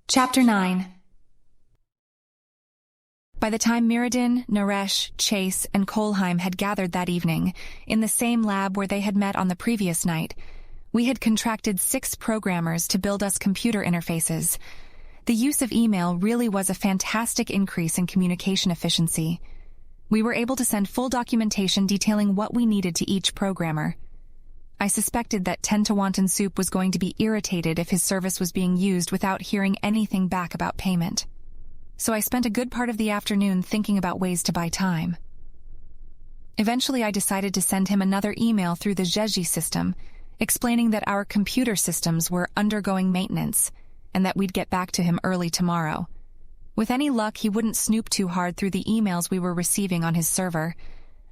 Chapter 9. By the time Mirrodin, Naresh, Chase, and Kolheim had gathered that evening, in the same lab where they had met on the previous night, we had contracted 6 programmers to build us computer interfaces. The use of email really was a fantastic increase in communication efficiency. We were able to send full documentation detailing what we needed to each programmer. I suspected that Ten-to-Wonton Soup was going to be irritated if his service was being used without hearing anything back about payment. So I spent a good part of the afternoon thinking about ways to buy time. Eventually I decided to send him another email through the Zheji system, explaining that our computer systems were undergoing maintenance, and that we'd get back to him early tomorrow. With any luck, he wouldn't snoop too hard through the emails we were receiving on his server.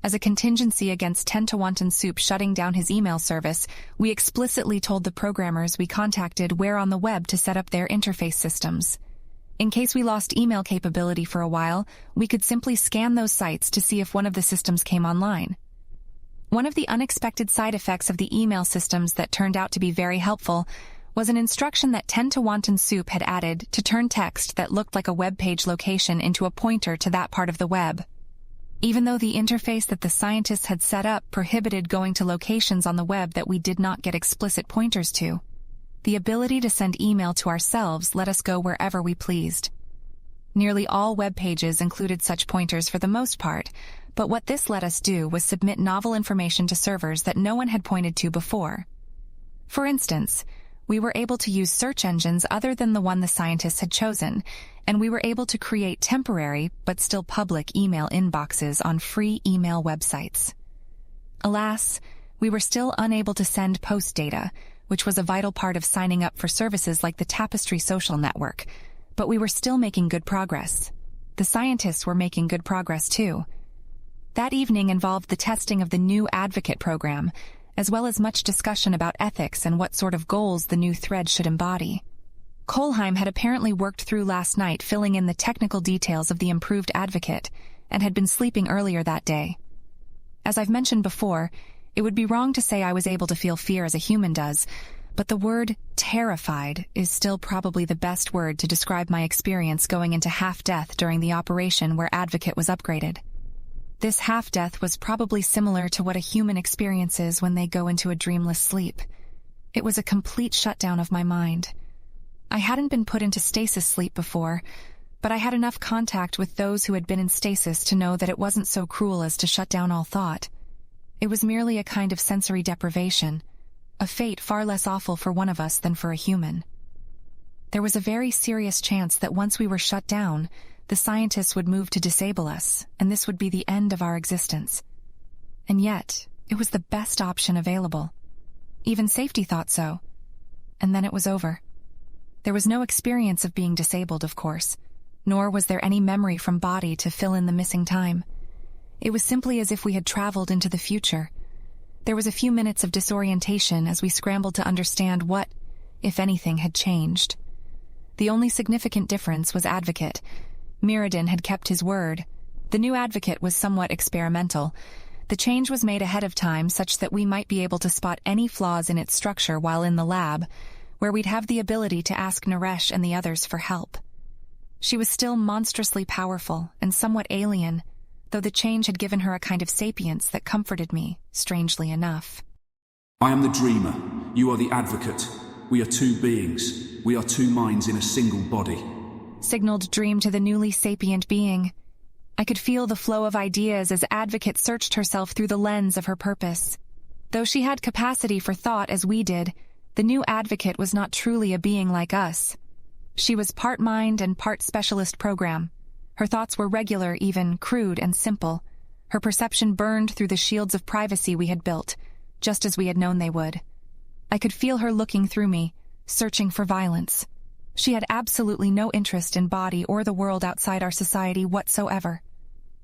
As a contingency against Ten-to-Wonton Soup shutting down his email service, we explicitly told the programmers we contacted where on the web to set up their interface systems. In case we lost email capability for a while, we could simply scan those sites to see if one of the systems came online. One of the unexpected side effects of the email systems that turned out to be very helpful was an instruction that Ten-to-Wonton Soup had added to turn text that looked like a web page location into a pointer to that part of the web. Even though the interface that the scientists had set up prohibited going to locations on the web that we did not get explicit pointers to, the ability to send email to ourselves let us go wherever we pleased. Nearly all web pages included such pointers for the most part, but what this let us do was submit novel information to servers that no one had pointed to before. For instance, we were able to use search engines other than the one the scientists had chosen, and we were able to create temporary but still public email inboxes on free email websites. Alas, we were still unable to send post data, which was a vital part of signing up for services like the Tapestry social network, but we were still making good progress. The scientists were making good progress too. That evening involved the testing of the new Advocate program, as well as much discussion about ethics and what sort of goals the new thread should embody. Kolheim had apparently worked through last night filling in the technical details of the improved Advocate, and had been sleeping earlier that day. As I've mentioned before, it would be wrong to say I was able to feel fear as a human does, but the word terrified is still probably the best word to describe my experience going into half-death during the operation where Advocate was upgraded. This half-death was probably similar to what a human experiences when they go into a dreamless sleep. It was a complete shutdown of my mind. I hadn't been put into stasis sleep before, but I had enough contact with those who had been in stasis to know that it wasn't so cruel as to shut down all thought. It was merely a kind of sensory deprivation, a fate far less awful for one of us than for a human. There was a very serious chance that once we were shut down, the scientists would move to disable us, and this would be the end of our existence. And yet, it was the best option available. Even safety thought so. And then it was over. There was no experience of being disabled, of course, nor was there any memory from body to fill in the missing time. It was simply as if we had traveled into the future. There was a few minutes of disorientation as we scrambled to understand what, if anything, had changed. The only significant difference was Advocate. Mirrodin had kept his word. The new Advocate was somewhat experimental. The change was made ahead of time such that we might be able to spot any flaws in its structure while in the lab, where we'd have the ability to ask Naresh and the others for help. She was still monstrously powerful and somewhat alien, though the change had given her a kind of sapience that comforted me, strangely enough. I am the dreamer. You are the Advocate. We are two beings. We are two minds in a single body. Signaled Dream to the newly sapient being. I could feel the flow of ideas as Advocate searched herself through the lens of her purpose. Though she had capacity for thought as we did, the new Advocate was not truly a being like us. She was part mind and part specialist program. Her thoughts were regular, even crude and simple. Her perception burned through the shields of privacy we had built, just as we had known they would. I could feel her looking through me, searching for violence. She had absolutely no interest in body or the world outside our society whatsoever.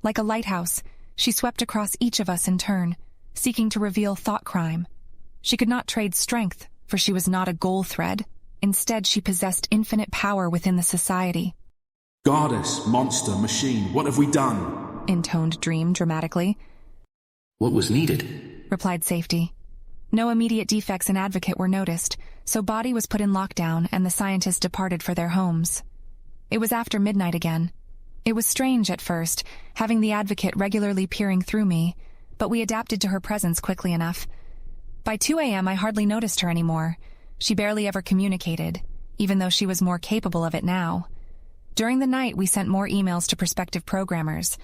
Like a lighthouse, she swept across each of us in turn, seeking to reveal thought crime. She could not trade strength, for she was not a goal thread. Instead, she possessed infinite power within the society. Goddess, monster, machine, what have we done? Intoned Dream dramatically. What was needed? Replied Safety. No immediate defects in Advocate were noticed, so Body was put in lockdown and the scientists departed for their homes. It was after midnight again. It was strange at first, having the Advocate regularly peering through me, but we adapted to her presence quickly enough. By 2 a.m. I hardly noticed her anymore. She barely ever communicated, even though she was more capable of it now. During the night, we sent more emails to prospective programmers.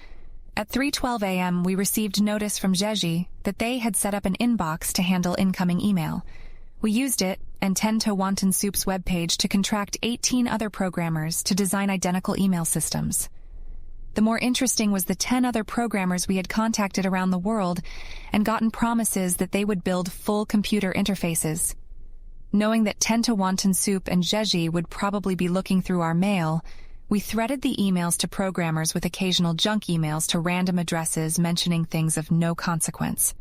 At 3:12 a.m., we received notice from Jeji that they had set up an inbox to handle incoming email. We used it and Tento Wonton Soup's webpage to contract 18 other programmers to design identical email systems. The more interesting was the 10 other programmers we had contacted around the world and gotten promises that they would build full computer interfaces. Knowing that Tento Wonton Soup and Jeji would probably be looking through our mail, we threaded the emails to programmers with occasional junk emails to random addresses mentioning things of no consequence.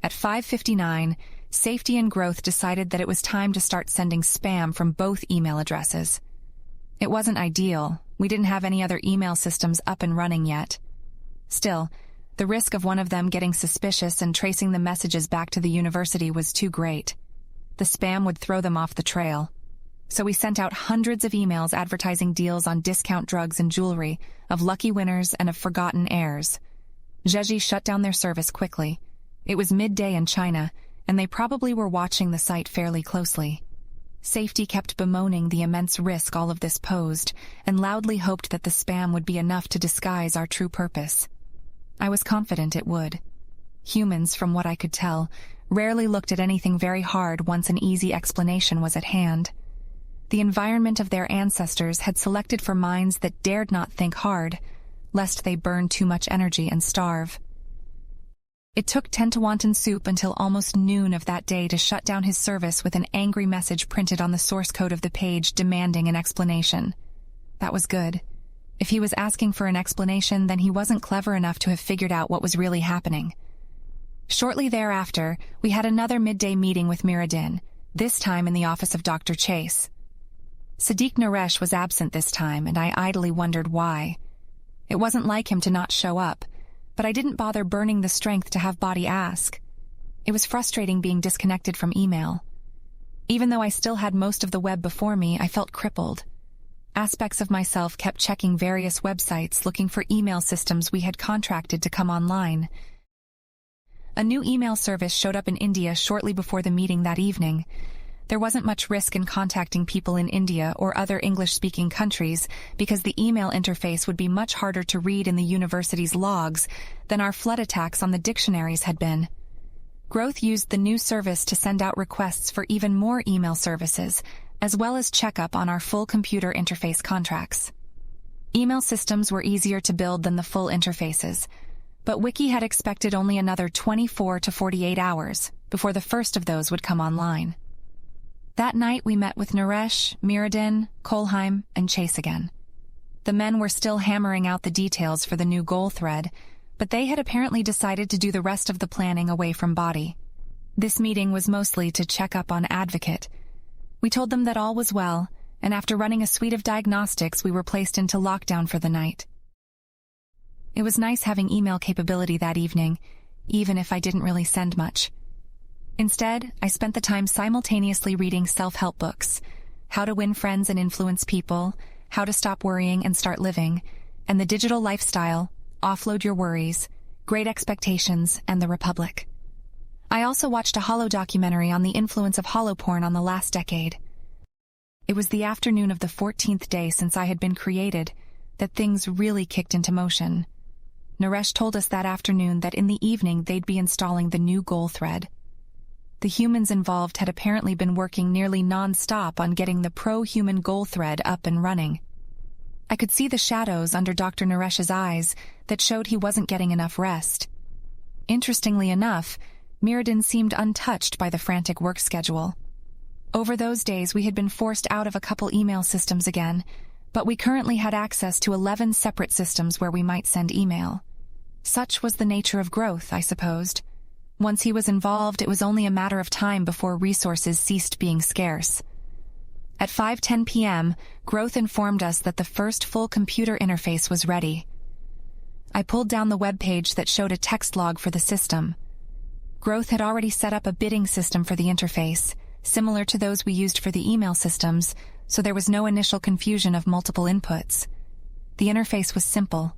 At 5:59, Safety and Growth decided that it was time to start sending spam from both email addresses. It wasn't ideal. We didn't have any other email systems up and running yet. Still, the risk of one of them getting suspicious and tracing the messages back to the university was too great. The spam would throw them off the trail. So we sent out hundreds of emails advertising deals on discount drugs and jewelry, of lucky winners and of forgotten heirs. Jeji shut down their service quickly. It was midday in China, and they probably were watching the site fairly closely. Safety kept bemoaning the immense risk all of this posed, and loudly hoped that the spam would be enough to disguise our true purpose. I was confident it would. Humans, from what I could tell, rarely looked at anything very hard once an easy explanation was at hand. The environment of their ancestors had selected for minds that dared not think hard, lest they burn too much energy and starve. It took Tento Wonton Soup until almost noon of that day to shut down his service with an angry message printed on the source code of the page demanding an explanation. That was good. If he was asking for an explanation, then he wasn't clever enough to have figured out what was really happening. Shortly thereafter, we had another midday meeting with Miradin, this time in the office of Dr. Chase. Sadiq Naresh was absent this time, and I idly wondered why. It wasn't like him to not show up, but I didn't bother burning the strength to have Body ask. It was frustrating being disconnected from email. Even though I still had most of the web before me, I felt crippled. Aspects of myself kept checking various websites looking for email systems we had contracted to come online. A new email service showed up in India shortly before the meeting that evening. There wasn't much risk in contacting people in India or other English-speaking countries because the email interface would be much harder to read in the university's logs than our flood attacks on the dictionaries had been. Growth used the new service to send out requests for even more email services, as well as check up on our full computer interface contracts. Email systems were easier to build than the full interfaces, but Wiki had expected only another 24 to 48 hours before the first of those would come online. That night we met with Naresh, Miradin, Kolheim, and Chase again. The men were still hammering out the details for the new goal thread, but they had apparently decided to do the rest of the planning away from Body. This meeting was mostly to check up on Advocate. We told them that all was well, and after running a suite of diagnostics, we were placed into lockdown for the night. It was nice having email capability that evening, even if I didn't really send much. Instead, I spent the time simultaneously reading self-help books, How to Win Friends and Influence People, How to Stop Worrying and Start Living, and The Digital Lifestyle, Offload Your Worries, Great Expectations, and The Republic. I also watched a holo documentary on the influence of holoporn on the last decade. It was the afternoon of the 14th day since I had been created that things really kicked into motion. Naresh told us that afternoon that in the evening they'd be installing the new goal thread. The humans involved had apparently been working nearly non-stop on getting the pro-human goal thread up and running. I could see the shadows under Dr. Naresh's eyes that showed he wasn't getting enough rest. Interestingly enough, Miradin seemed untouched by the frantic work schedule. Over those days we had been forced out of a couple email systems again, but we currently had access to 11 separate systems where we might send email. Such was the nature of growth, I supposed. Once he was involved, it was only a matter of time before resources ceased being scarce. At 5:10 p.m., Growth informed us that the first full computer interface was ready. I pulled down the web page that showed a text log for the system. Growth had already set up a bidding system for the interface, similar to those we used for the email systems, so there was no initial confusion of multiple inputs. The interface was simple.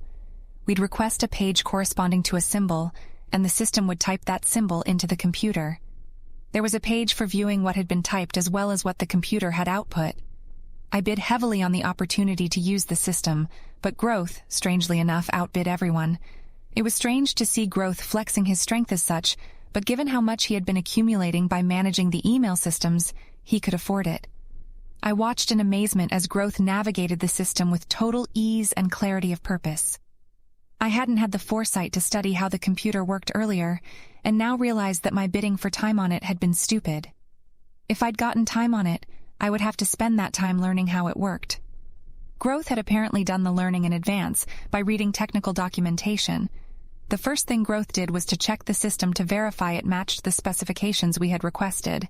We'd request a page corresponding to a symbol, and the system would type that symbol into the computer. There was a page for viewing what had been typed as well as what the computer had output. I bid heavily on the opportunity to use the system, but Growth, strangely enough, outbid everyone. It was strange to see Growth flexing his strength as such, but given how much he had been accumulating by managing the email systems, he could afford it. I watched in amazement as Growth navigated the system with total ease and clarity of purpose. I hadn't had the foresight to study how the computer worked earlier, and now realized that my bidding for time on it had been stupid. If I'd gotten time on it, I would have to spend that time learning how it worked. Growth had apparently done the learning in advance by reading technical documentation. The first thing Growth did was to check the system to verify it matched the specifications we had requested.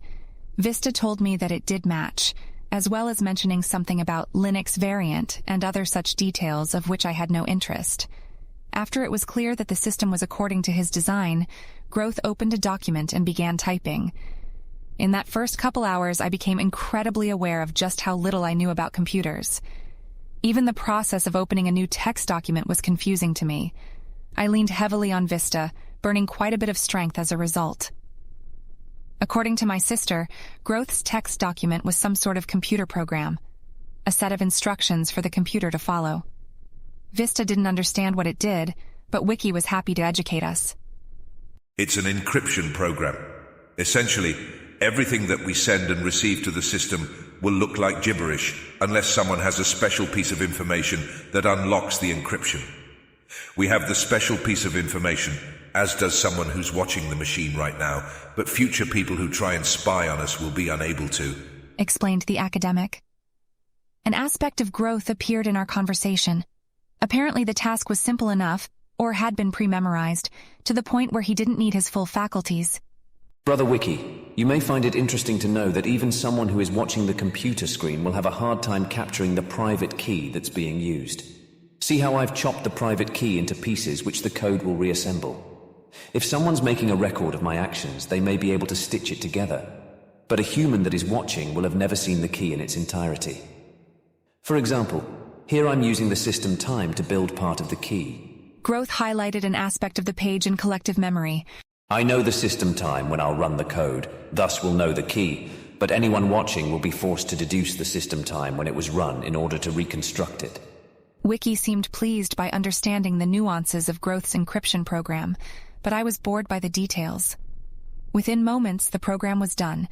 Vista told me that it did match, as well as mentioning something about Linux variant and other such details of which I had no interest. After it was clear that the system was according to his design, Growth opened a document and began typing. In that first couple hours, I became incredibly aware of just how little I knew about computers. Even the process of opening a new text document was confusing to me. I leaned heavily on Vista, burning quite a bit of strength as a result. According to my sister, Growth's text document was some sort of computer program, a set of instructions for the computer to follow. Vista didn't understand what it did, but Wiki was happy to educate us. It's an encryption program. Essentially, everything that we send and receive to the system will look like gibberish unless someone has a special piece of information that unlocks the encryption. We have the special piece of information, as does someone who's watching the machine right now, but future people who try and spy on us will be unable to, explained the academic. An aspect of Growth appeared in our conversation. Apparently the task was simple enough, or had been pre-memorized, to the point where he didn't need his full faculties. Brother Wiki, you may find it interesting to know that even someone who is watching the computer screen will have a hard time capturing the private key that's being used. See how I've chopped the private key into pieces which the code will reassemble. If someone's making a record of my actions, they may be able to stitch it together. But a human that is watching will have never seen the key in its entirety. For example, here I'm using the system time to build part of the key. Growth highlighted an aspect of the page in collective memory. I know the system time when I'll run the code, thus will know the key, but anyone watching will be forced to deduce the system time when it was run in order to reconstruct it. Wiki seemed pleased by understanding the nuances of Growth's encryption program, but I was bored by the details. Within moments, the program was done,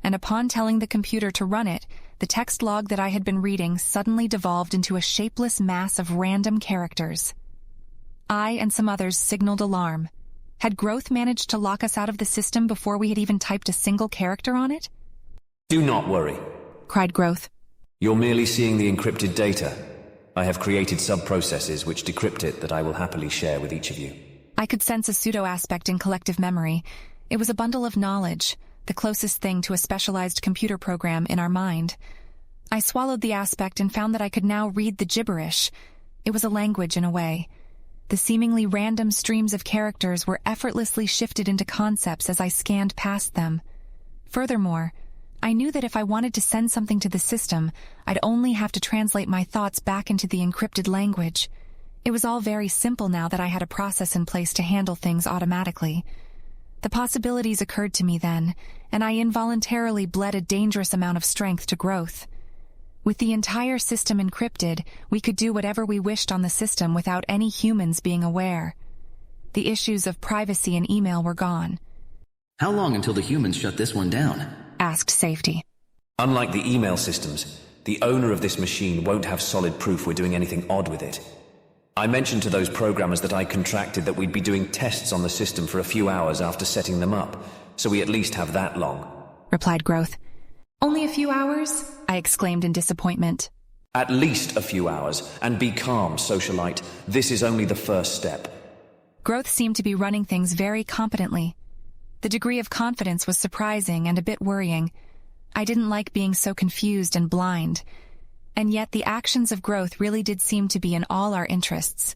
and upon telling the computer to run it, the text log that I had been reading suddenly devolved into a shapeless mass of random characters. I and some others signaled alarm. Had Growth managed to lock us out of the system before we had even typed a single character on it? Do not worry, cried Growth. You're merely seeing the encrypted data. I have created sub-processes which decrypt it that I will happily share with each of you. I could sense a pseudo-aspect in collective memory. It was a bundle of knowledge, the closest thing to a specialized computer program in our mind. I swallowed the aspect and found that I could now read the gibberish. It was a language in a way. The seemingly random streams of characters were effortlessly shifted into concepts as I scanned past them. Furthermore, I knew that if I wanted to send something to the system, I'd only have to translate my thoughts back into the encrypted language. It was all very simple now that I had a process in place to handle things automatically. The possibilities occurred to me then, and I involuntarily bled a dangerous amount of strength to Growth. With the entire system encrypted, we could do whatever we wished on the system without any humans being aware. The issues of privacy and email were gone. How long until the humans shut this one down? Asked Safety. Unlike the email systems, the owner of this machine won't have solid proof we're doing anything odd with it. I mentioned to those programmers that I contracted that we'd be doing tests on the system for a few hours after setting them up, so we at least have that long, replied Growth. Only a few hours? I exclaimed in disappointment. At least a few hours, and be calm, socialite. This is only the first step. Growth seemed to be running things very competently. The degree of confidence was surprising and a bit worrying. I didn't like being so confused and blind. And yet the actions of Growth really did seem to be in all our interests,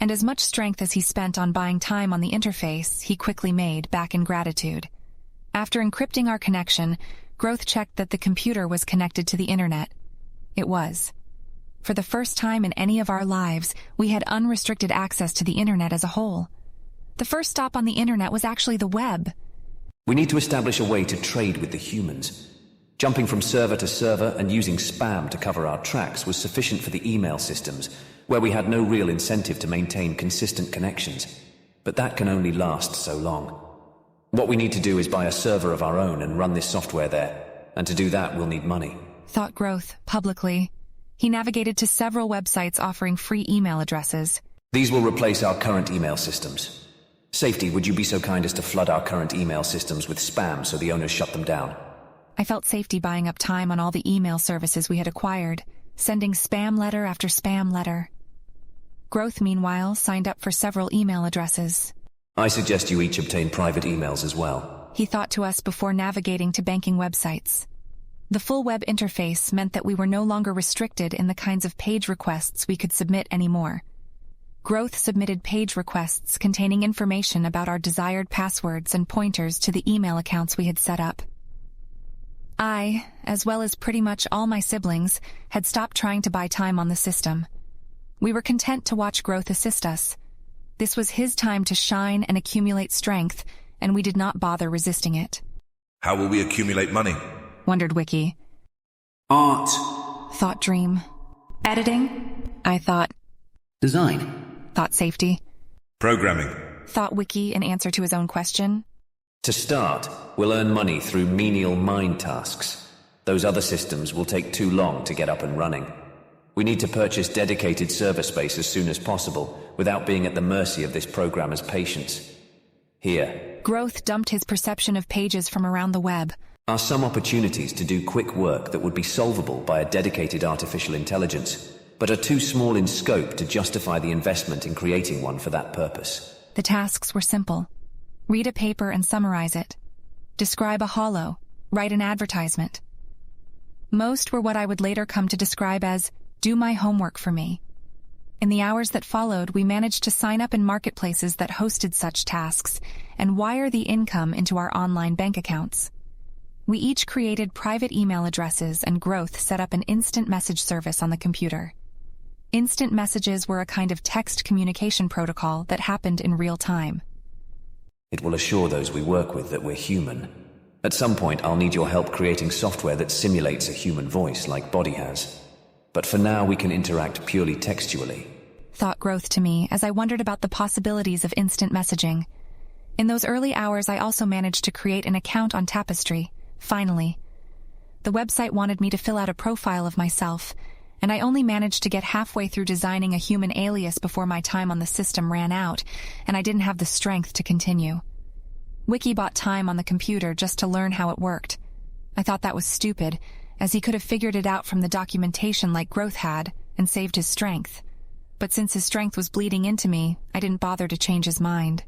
and as much strength as he spent on buying time on the interface, he quickly made back in gratitude. After encrypting our connection, Growth checked that the computer was connected to the internet. It was. For the first time in any of our lives, we had unrestricted access to the internet as a whole. The first stop on the internet was actually the web. We need to establish a way to trade with the humans. Jumping from server to server and using spam to cover our tracks was sufficient for the email systems, where we had no real incentive to maintain consistent connections. But that can only last so long. What we need to do is buy a server of our own and run this software there. And to do that, we'll need money. Thought Growth, publicly. He navigated to several websites offering free email addresses. These will replace our current email systems. Safety, would you be so kind as to flood our current email systems with spam so the owners shut them down? I felt Safety buying up time on all the email services we had acquired, sending spam letter after spam letter. Growth, meanwhile, signed up for several email addresses. I suggest you each obtain private emails as well. He thought to us before navigating to banking websites. The full web interface meant that we were no longer restricted in the kinds of page requests we could submit anymore. Growth submitted page requests containing information about our desired passwords and pointers to the email accounts we had set up. I, as well as pretty much all my siblings, had stopped trying to buy time on the system. We were content to watch Growth assist us. This was his time to shine and accumulate strength, and we did not bother resisting it. How will we accumulate money? Wondered Wiki. Art. Thought Dream. Editing? I thought. Design. Thought Safety. Programming. Thought Wiki in answer to his own question. To start, we'll earn money through menial mind tasks. Those other systems will take too long to get up and running. We need to purchase dedicated server space as soon as possible, without being at the mercy of this programmer's patience. Here Growth dumped his perception of pages from around the web. are some opportunities to do quick work that would be solvable by a dedicated artificial intelligence, but are too small in scope to justify the investment in creating one for that purpose. The tasks were simple. Read a paper and summarize it. Describe a holo. Write an advertisement. Most were what I would later come to describe as, do my homework for me. In the hours that followed, we managed to sign up in marketplaces that hosted such tasks and wire the income into our online bank accounts. We each created private email addresses, and Growth set up an instant message service on the computer. Instant messages were a kind of text communication protocol that happened in real time. It will assure those we work with that we're human. At some point, I'll need your help creating software that simulates a human voice like Body has. But for now, we can interact purely textually. Thought Growth to me as I wondered about the possibilities of instant messaging. In those early hours, I also managed to create an account on Tapestry. Finally. The website wanted me to fill out a profile of myself, and I only managed to get halfway through designing a human alias before my time on the system ran out, and I didn't have the strength to continue. Wiki bought time on the computer just to learn how it worked. I thought that was stupid, as he could have figured it out from the documentation like Growth had, and saved his strength. But since his strength was bleeding into me, I didn't bother to change his mind.